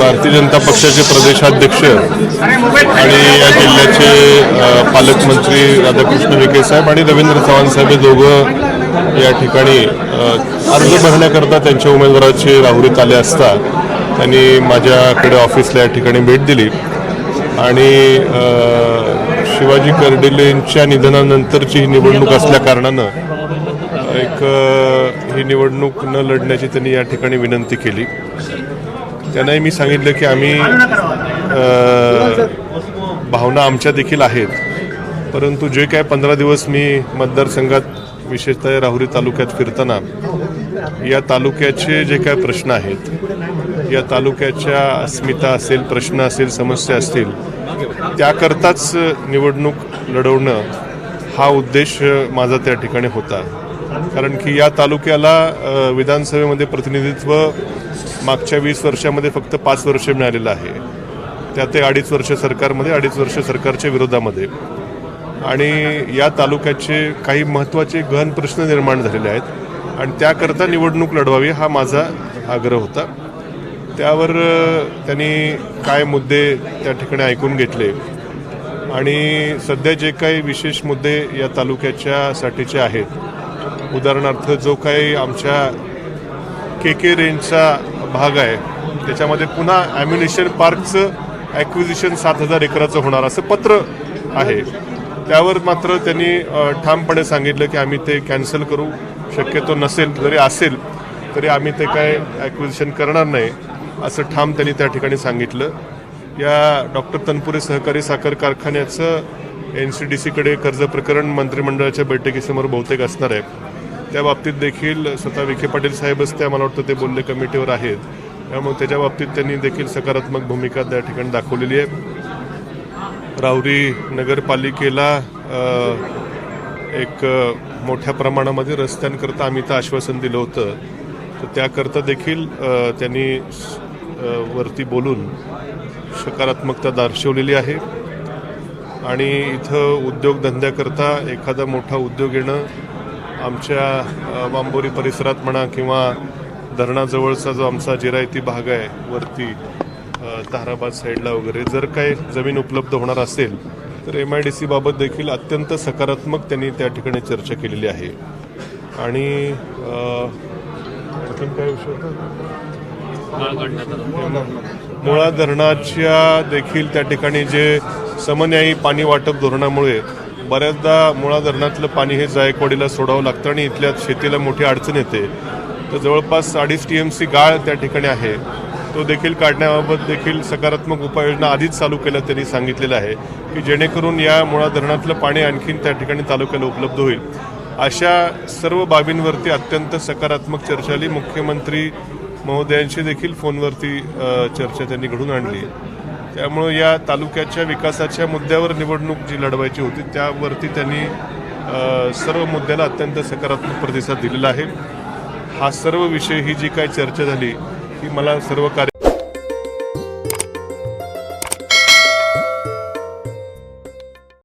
भारतीय जनता पक्षाचे प्रदेशाध्यक्ष आणि या जिल्ह्याचे पालकमंत्री राधाकृष्ण विखे साहेब आणि रवींद्र चव्हाण साहेब हे दोघं या ठिकाणी अर्ज भरण्याकरता त्यांच्या उमेदवाराचे राहुरीत आले असता त्यांनी माझ्याकडे ऑफिसला या ठिकाणी भेट दिली आणि शिवाजी कर्डिलेंच्या निधनानंतरची ही निवडणूक असल्या कारणानं ही निवडणूक न लढण्याची त्यांनी या ठिकाणी विनंती केली. त्यांनाही मी सांगितलं की आम्ही भावना आमच्या देखील आहेत, परंतु जे काय 15 दिवस मी मतदारसंघात विशेषतः राहुरी तालुक्यात फिरताना या तालुक्याचे जे काय प्रश्न आहेत, या तालुक्याच्या अस्मिता असेल, प्रश्न असेल, समस्या असतील, त्याकरताच निवडणूक लढवणं हा उद्देश माझा त्या ठिकाणी होता. कारण की या तालुक्याला विधानसभेमध्ये प्रतिनिधित्व मागच्या 20 वर्षामध्ये फक्त 5 वर्ष मिळालेलं आहे. त्यात 2.5 वर्ष सरकारमध्ये, 2.5 वर्ष सरकारच्या विरोधामध्ये, आणि या तालुक्याचे काही महत्त्वाचे गहन प्रश्न निर्माण झालेले आहेत आणि त्याकरता निवडणूक लढवावी हा माझा आग्रह होता. त्यावर त्यांनी काय मुद्दे त्या ठिकाणी ऐकून घेतले आणि सध्या जे काही विशेष मुद्दे या तालुक्याच्यासाठीचे आहेत, उदाहरणार्थ जो काही आमच्या के रेंजचा भाग आहे त्याच्यामध्ये पुन्हा ॲम्युनिशन पार्कचं ॲक्विजिशन 7,000 एकराचं होणार असं पत्र आहे, त्यावर मात्र त्यांनी ठामपणे सांगितलं की आम्ही ते कॅन्सल करू, शक्यतो नसेल, जरी असेल तरी आम्ही ते काय ॲक्विजिशन करणार नाही असं ठाम त्यांनी त्या ठिकाणी सांगितलं. या डॉक्टर तनपुरे सहकारी साखर कारखान्याचं NCDCकडे कर्ज प्रकरण मंत्रिमंडळाच्या बैठकीसमोर बहुतेक असणार आहे. त्या बाबतीत देखील स्वतः विखे पाटील साहेबच त्या मला वाटतं ते बोलले कमिटीवर आहेत, त्यामुळे त्याच्या बाबतीत त्यांनी देखील सकारात्मक भूमिका त्या ठिकाणी दाखवलेली आहे. राहुरी नगरपालिकेला एक मोठ्या प्रमाणामध्ये रस्त्यांकरता आम्ही तर आश्वासन दिलं होतं, तर त्याकरता देखील त्यांनी वरती बोलून सकारात्मकता दर्शवलेली आहे. आणि इथं उद्योगधंद्याकरता एखादा मोठा उद्योग येणं आमच्या बांबोरी परिसरात म्हणा किंवा धरणाजवळचा जो आमचा जिरायती भाग आहे वरती ताराबाद साईडला वगैरे, जर काय जमीन उपलब्ध होणार असेल तर MIDC बाबत देखील अत्यंत सकारात्मक त्यांनी त्या ठिकाणी चर्चा केलेली आहे. आणि आणखीन काय विषय मुळा धरणाच्या देखील त्या ठिकाणी जे समन्यायी पाणी वाटप धोरणामुळे बऱ्याचदा मुळा धरणातलं पाणी हे जायकवाडीला सोडावं लागतं आणि इथल्या शेतीला मोठी अडचण येते. तर जवळपास 2.5 TMC गाळ त्या ठिकाणी आहे, तो देखील काढण्याबाबत देखील सकारात्मक उपाययोजना आधीच चालू केल्या त्यांनी सांगितलेलं आहे की जेणेकरून या मुळा धरणातलं पाणी आणखीन त्या ठिकाणी तालुक्याला उपलब्ध होईल. अशा सर्व बाबींवरती अत्यंत सकारात्मक चर्चा झाली. मुख्यमंत्री महोदयांशी देखील फोनवरती चर्चा त्यांनी घडून आणली. त्यामुळे या तालुक्याच्या विकासाच्या मुद्द्यावर निवडणूक जी लढवायची होती त्यावरती त्यांनी सर्व मुद्द्याला अत्यंत सकारात्मक प्रतिसाद दिलेला आहे. हा सर्व विषय, ही जी काय चर्चा झाली ही मला सर्व